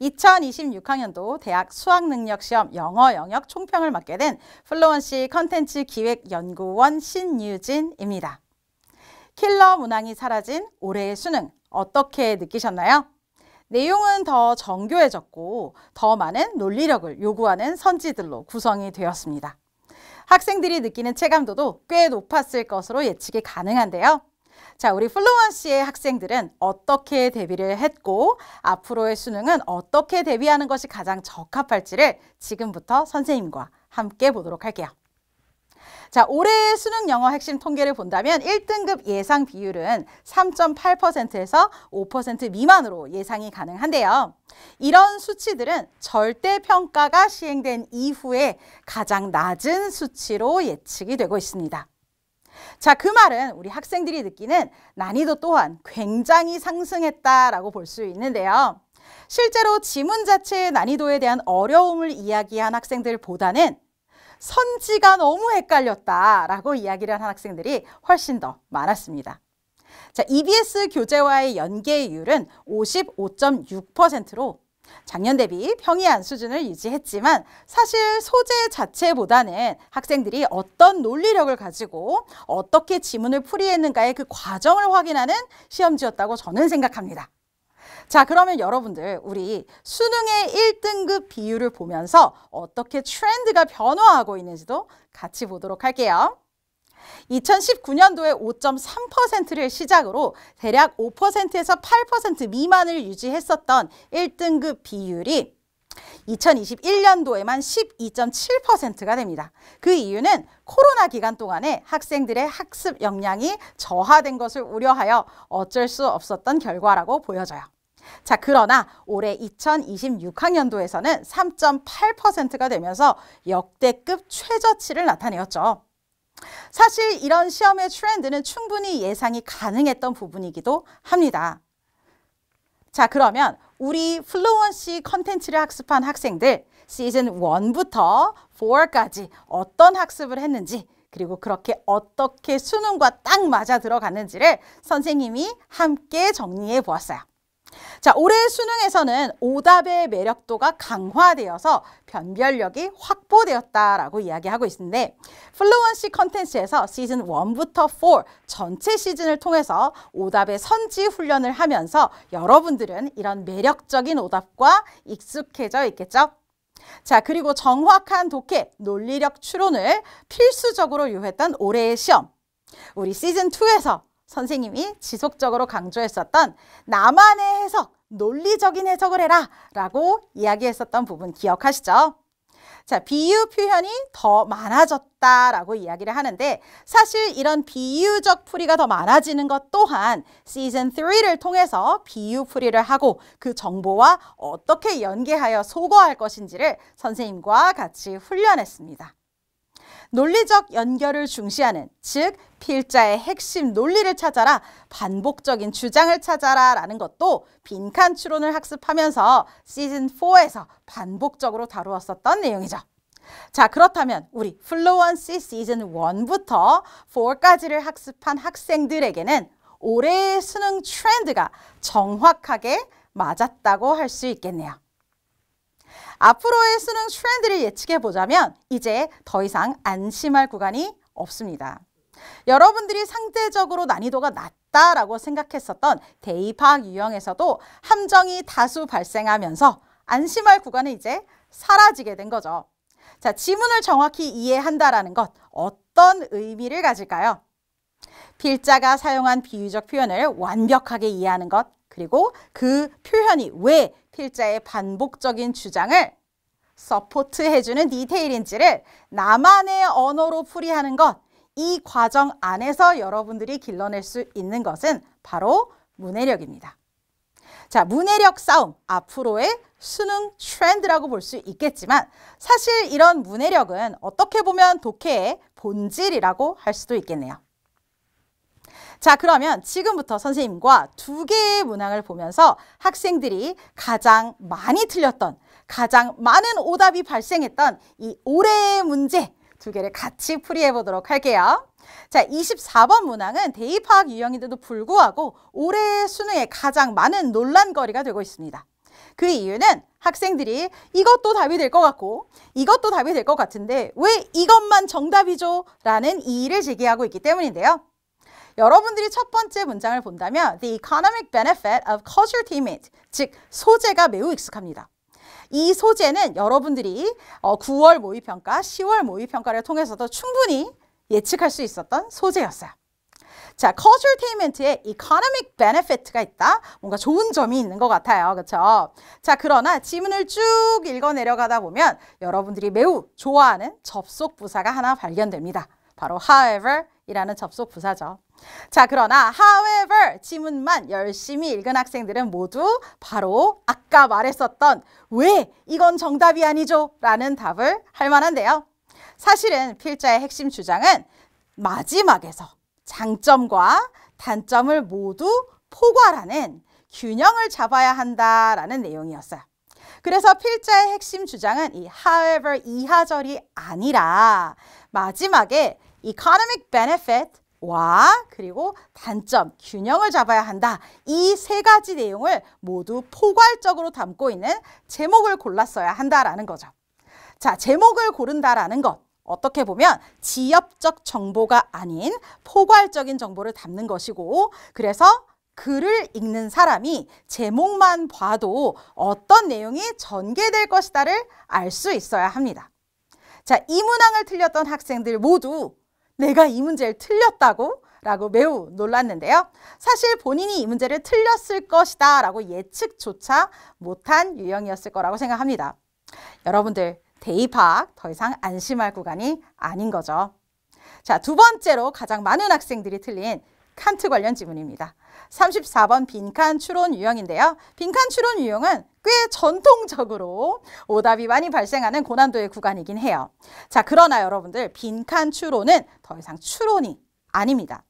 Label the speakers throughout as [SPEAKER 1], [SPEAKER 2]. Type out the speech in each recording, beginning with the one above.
[SPEAKER 1] 2026학년도 대학 수학능력시험 영어 영역 총평을 맡게 된 플루언시 컨텐츠 기획연구원 신유진입니다. 킬러 문항이 사라진 올해의 수능 어떻게 느끼셨나요? 내용은 더 정교해졌고 더 많은 논리력을 요구하는 선지들로 구성이 되었습니다. 학생들이 느끼는 체감도도 꽤 높았을 것으로 예측이 가능한데요. 자, 우리 플루언시의 학생들은 어떻게 대비를 했고 앞으로의 수능은 어떻게 대비하는 것이 가장 적합할지를 지금부터 선생님과 함께 보도록 할게요. 자, 올해의 수능 영어 핵심 통계를 본다면 1등급 예상 비율은 3.8%에서 5% 미만으로 예상이 가능한데요. 이런 수치들은 절대평가가 시행된 이후에 가장 낮은 수치로 예측이 되고 있습니다. 자, 그 말은 우리 학생들이 느끼는 난이도 또한 굉장히 상승했다라고 볼 수 있는데요. 실제로 지문 자체의 난이도에 대한 어려움을 이야기한 학생들보다는 선지가 너무 헷갈렸다라고 이야기를 한 학생들이 훨씬 더 많았습니다. 자, EBS 교재와의 연계율은 55.6%로 작년 대비 평이한 수준을 유지했지만 사실 소재 자체보다는 학생들이 어떤 논리력을 가지고 어떻게 지문을 풀이했는가의 그 과정을 확인하는 시험지였다고 저는 생각합니다. 자, 그러면 여러분들 우리 수능의 1등급 비율을 보면서 어떻게 트렌드가 변화하고 있는지도 같이 보도록 할게요. 2019년도에 5.3%를 시작으로 대략 5%에서 8% 미만을 유지했었던 1등급 비율이 2021년도에만 12.7%가 됩니다. 그 이유는 코로나 기간 동안에 학생들의 학습 역량이 저하된 것을 우려하여 어쩔 수 없었던 결과라고 보여져요. 자, 그러나 올해 2026학년도에서는 3.8%가 되면서 역대급 최저치를 나타내었죠. 사실 이런 시험의 트렌드는 충분히 예상이 가능했던 부분이기도 합니다. 자, 그러면 우리 플루언시 컨텐츠를 학습한 학생들 시즌 1부터 4까지 어떤 학습을 했는지 그리고 그렇게 어떻게 수능과 딱 맞아 들어갔는지를 선생님이 함께 정리해 보았어요. 자, 올해 수능에서는 오답의 매력도가 강화되어서 변별력이 확보되었다라고 이야기하고 있는데 플루언시 컨텐츠에서 시즌 1부터 4 전체 시즌을 통해서 오답의 선지 훈련을 하면서 여러분들은 이런 매력적인 오답과 익숙해져 있겠죠? 자, 그리고 정확한 독해, 논리력 추론을 필수적으로 요했던 올해의 시험. 우리 시즌 2에서 선생님이 지속적으로 강조했었던 나만의 해석, 논리적인 해석을 해라 라고 이야기했었던 부분 기억하시죠? 자, 비유 표현이 더 많아졌다라고 이야기를 하는데 사실 이런 비유적 풀이가 더 많아지는 것 또한 시즌 3를 통해서 비유 풀이를 하고 그 정보와 어떻게 연계하여 소거할 것인지를 선생님과 같이 훈련했습니다. 논리적 연결을 중시하는, 즉 필자의 핵심 논리를 찾아라, 반복적인 주장을 찾아라 라는 것도 빈칸 추론을 학습하면서 시즌 4에서 반복적으로 다루었었던 내용이죠. 자, 그렇다면 우리 플루언시 시즌 1부터 4까지를 학습한 학생들에게는 올해의 수능 트렌드가 정확하게 맞았다고 할 수 있겠네요. 앞으로의 수능 트렌드를 예측해 보자면 이제 더 이상 안심할 구간이 없습니다. 여러분들이 상대적으로 난이도가 낮다라고 생각했었던 대입학 유형에서도 함정이 다수 발생하면서 안심할 구간은 이제 사라지게 된 거죠. 자, 지문을 정확히 이해한다라는 것 어떤 의미를 가질까요? 필자가 사용한 비유적 표현을 완벽하게 이해하는 것, 그리고 그 표현이 왜 필자의 반복적인 주장을 서포트해주는 디테일인지를 나만의 언어로 풀이하는 것, 이 과정 안에서 여러분들이 길러낼 수 있는 것은 바로 문해력입니다. 자, 문해력 싸움, 앞으로의 수능 트렌드라고 볼 수 있겠지만 사실 이런 문해력은 어떻게 보면 독해의 본질이라고 할 수도 있겠네요. 자, 그러면 지금부터 선생님과 두 개의 문항을 보면서 학생들이 가장 많이 틀렸던, 가장 많은 오답이 발생했던 이 올해의 문제 두 개를 같이 풀이해 보도록 할게요. 자, 24번 문항은 대입학 유형인데도 불구하고 올해의 수능에 가장 많은 논란거리가 되고 있습니다. 그 이유는 학생들이 이것도 답이 될 것 같고 이것도 답이 될 것 같은데 왜 이것만 정답이죠? 라는 이의를 제기하고 있기 때문인데요. 여러분들이 첫 번째 문장을 본다면 The economic benefit of culture attainment, 즉 소재가 매우 익숙합니다. 이 소재는 여러분들이 9월 모의평가, 10월 모의평가를 통해서도 충분히 예측할 수 있었던 소재였어요. 자, culture attainment에 economic benefit가 있다. 뭔가 좋은 점이 있는 것 같아요. 그렇죠? 자, 그러나 지문을 쭉 읽어 내려가다 보면 여러분들이 매우 좋아하는 접속 부사가 하나 발견됩니다. 바로 however 이라는 접속 부사죠. 자, 그러나 however 지문만 열심히 읽은 학생들은 모두 바로 아까 말했었던 왜 이건 정답이 아니죠? 라는 답을 할 만한데요. 사실은 필자의 핵심 주장은 마지막에서 장점과 단점을 모두 포괄하는 균형을 잡아야 한다라는 내용이었어요. 그래서 필자의 핵심 주장은 이 however 이하절이 아니라 마지막에 economic benefit와 그리고 단점, 균형을 잡아야 한다. 이 세 가지 내용을 모두 포괄적으로 담고 있는 제목을 골랐어야 한다라는 거죠. 자, 제목을 고른다라는 것. 어떻게 보면 지엽적 정보가 아닌 포괄적인 정보를 담는 것이고 그래서 글을 읽는 사람이 제목만 봐도 어떤 내용이 전개될 것이다를 알 수 있어야 합니다. 자, 이 문항을 틀렸던 학생들 모두 내가 이 문제를 틀렸다고? 라고 매우 놀랐는데요. 사실 본인이 이 문제를 틀렸을 것이다 라고 예측조차 못한 유형이었을 거라고 생각합니다. 여러분들 대입학 더 이상 안심할 구간이 아닌 거죠. 자, 두 번째로 가장 많은 학생들이 틀린 칸트 관련 지문입니다. 34번 빈칸 추론 유형인데요. 빈칸 추론 유형은 꽤 전통적으로 오답이 많이 발생하는 고난도의 구간이긴 해요. 자, 그러나 여러분들 빈칸 추론은 더 이상 추론이 아닙니다.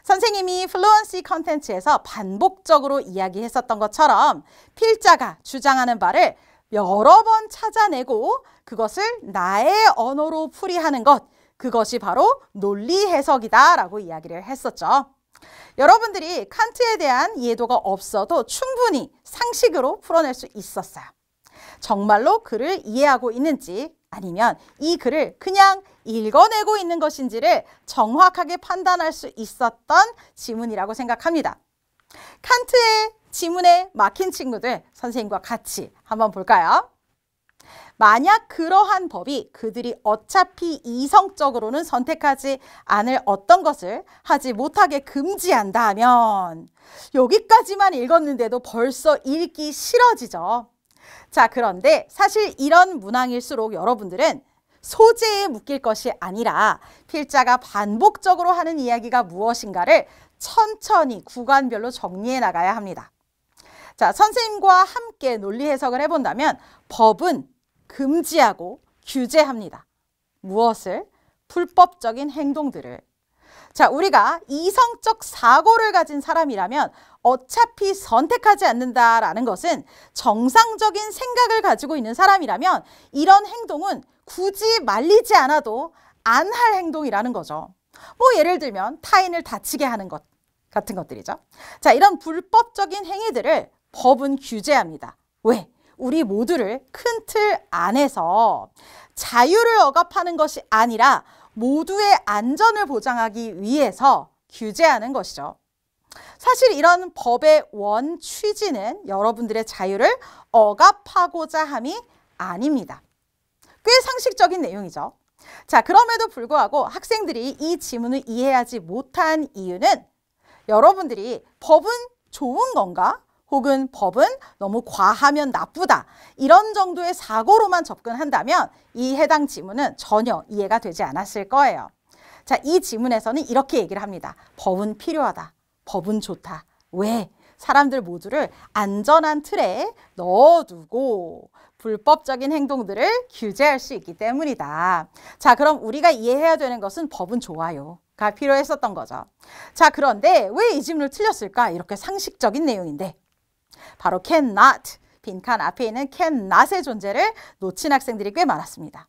[SPEAKER 1] 선생님이 플루언시 컨텐츠에서 반복적으로 이야기했었던 것처럼 필자가 주장하는 바를 여러 번 찾아내고 그것을 나의 언어로 풀이하는 것, 그것이 바로 논리 해석이다 라고 이야기를 했었죠. 여러분들이 칸트에 대한 이해도가 없어도 충분히 상식으로 풀어낼 수 있었어요. 정말로 글을 이해하고 있는지 아니면 이 글을 그냥 읽어내고 있는 것인지를 정확하게 판단할 수 있었던 지문이라고 생각합니다. 칸트의 지문에 막힌 친구들 선생님과 같이 한번 볼까요? 만약 그러한 법이 그들이 어차피 이성적으로는 선택하지 않을 어떤 것을 하지 못하게 금지한다 하면 여기까지만 읽었는데도 벌써 읽기 싫어지죠. 자, 그런데 사실 이런 문항일수록 여러분들은 소재에 묶일 것이 아니라 필자가 반복적으로 하는 이야기가 무엇인가를 천천히 구간별로 정리해 나가야 합니다. 자, 선생님과 함께 논리 해석을 해본다면 법은 금지하고 규제합니다. 무엇을? 불법적인 행동들을. 자, 우리가 이성적 사고를 가진 사람이라면 어차피 선택하지 않는다라는 것은 정상적인 생각을 가지고 있는 사람이라면 이런 행동은 굳이 말리지 않아도 안 할 행동이라는 거죠. 뭐 예를 들면 타인을 다치게 하는 것 같은 것들이죠. 자, 이런 불법적인 행위들을 법은 규제합니다. 왜? 우리 모두를 큰 틀 안에서 자유를 억압하는 것이 아니라 모두의 안전을 보장하기 위해서 규제하는 것이죠. 사실 이런 법의 원 취지는 여러분들의 자유를 억압하고자 함이 아닙니다. 꽤 상식적인 내용이죠. 자, 그럼에도 불구하고 학생들이 이 지문을 이해하지 못한 이유는 여러분들이 법은 좋은 건가? 혹은 법은 너무 과하면 나쁘다. 이런 정도의 사고로만 접근한다면 이 해당 지문은 전혀 이해가 되지 않았을 거예요. 자, 이 지문에서는 이렇게 얘기를 합니다. 법은 필요하다. 법은 좋다. 왜? 사람들 모두를 안전한 틀에 넣어두고 불법적인 행동들을 규제할 수 있기 때문이다. 자, 그럼 우리가 이해해야 되는 것은 법은 좋아요가 필요했었던 거죠. 자, 그런데 왜 이 지문을 틀렸을까? 이렇게 상식적인 내용인데 바로 cannot, 빈칸 앞에 있는 cannot의 존재를 놓친 학생들이 꽤 많았습니다.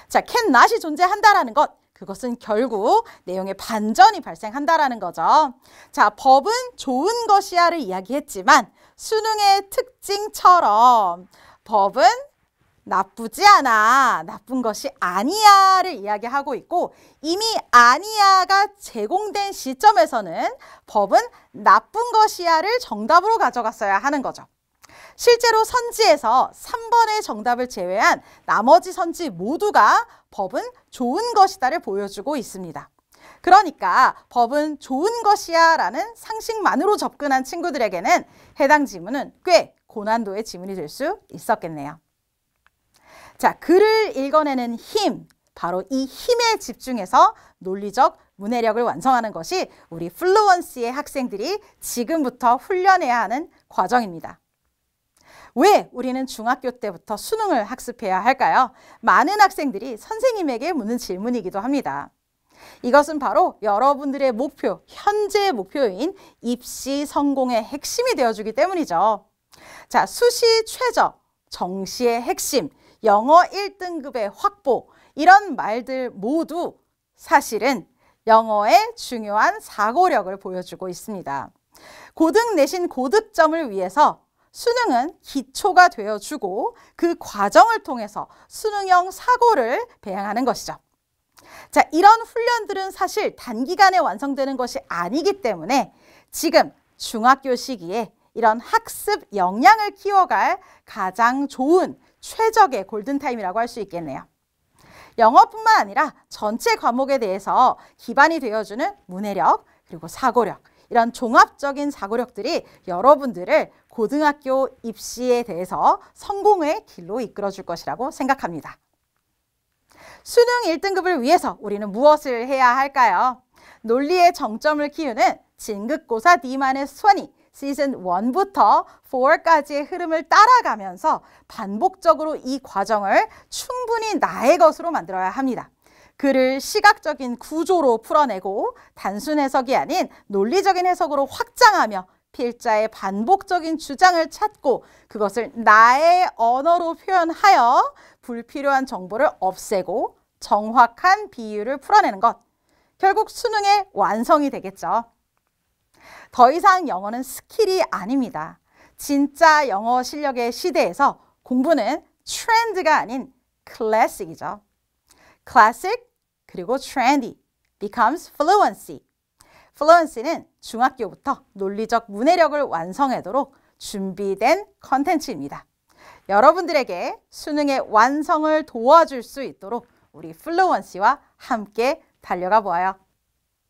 [SPEAKER 1] 자, cannot이 존재한다라는 것, 그것은 결국 내용의 반전이 발생한다라는 거죠. 자, 법은 좋은 것이야를 이야기했지만 수능의 특징처럼 법은 나쁘지 않아, 나쁜 것이 아니야를 이야기하고 있고 이미 아니야가 제공된 시점에서는 법은 나쁜 것이야를 정답으로 가져갔어야 하는 거죠. 실제로 선지에서 3번의 정답을 제외한 나머지 선지 모두가 법은 좋은 것이다를 보여주고 있습니다. 그러니까 법은 좋은 것이야 라는 상식만으로 접근한 친구들에게는 해당 지문은 꽤 고난도의 지문이 될 수 있었겠네요. 자, 글을 읽어내는 힘, 바로 이 힘에 집중해서 논리적 문해력을 완성하는 것이 우리 플루언시의 학생들이 지금부터 훈련해야 하는 과정입니다. 왜 우리는 중학교 때부터 수능을 학습해야 할까요? 많은 학생들이 선생님에게 묻는 질문이기도 합니다. 이것은 바로 여러분들의 목표, 현재의 목표인 입시 성공의 핵심이 되어주기 때문이죠. 자, 수시 최저, 정시의 핵심, 영어 1등급의 확보, 이런 말들 모두 사실은 영어의 중요한 사고력을 보여주고 있습니다. 고등 내신 고득점을 위해서 수능은 기초가 되어주고 그 과정을 통해서 수능형 사고를 배양하는 것이죠. 자, 이런 훈련들은 사실 단기간에 완성되는 것이 아니기 때문에 지금 중학교 시기에 이런 학습 역량을 키워갈 가장 좋은 최적의 골든타임이라고 할 수 있겠네요. 영어뿐만 아니라 전체 과목에 대해서 기반이 되어주는 문해력 그리고 사고력, 이런 종합적인 사고력들이 여러분들을 고등학교 입시에 대해서 성공의 길로 이끌어줄 것이라고 생각합니다. 수능 1등급을 위해서 우리는 무엇을 해야 할까요? 논리의 정점을 키우는 진급고사 D-20 시즌 1부터 4까지의 흐름을 따라가면서 반복적으로 이 과정을 충분히 나의 것으로 만들어야 합니다. 글을 시각적인 구조로 풀어내고 단순 해석이 아닌 논리적인 해석으로 확장하며 필자의 반복적인 주장을 찾고 그것을 나의 언어로 표현하여 불필요한 정보를 없애고 정확한 비유를 풀어내는 것. 결국 수능의 완성이 되겠죠. 더 이상 영어는 스킬이 아닙니다. 진짜 영어 실력의 시대에서 공부는 트렌드가 아닌 클래식이죠. 클래식 그리고 trendy becomes fluency. fluency는 중학교부터 논리적 문해력을 완성하도록 준비된 컨텐츠입니다. 여러분들에게 수능의 완성을 도와줄 수 있도록 우리 플루언시와 함께 달려가 보아요.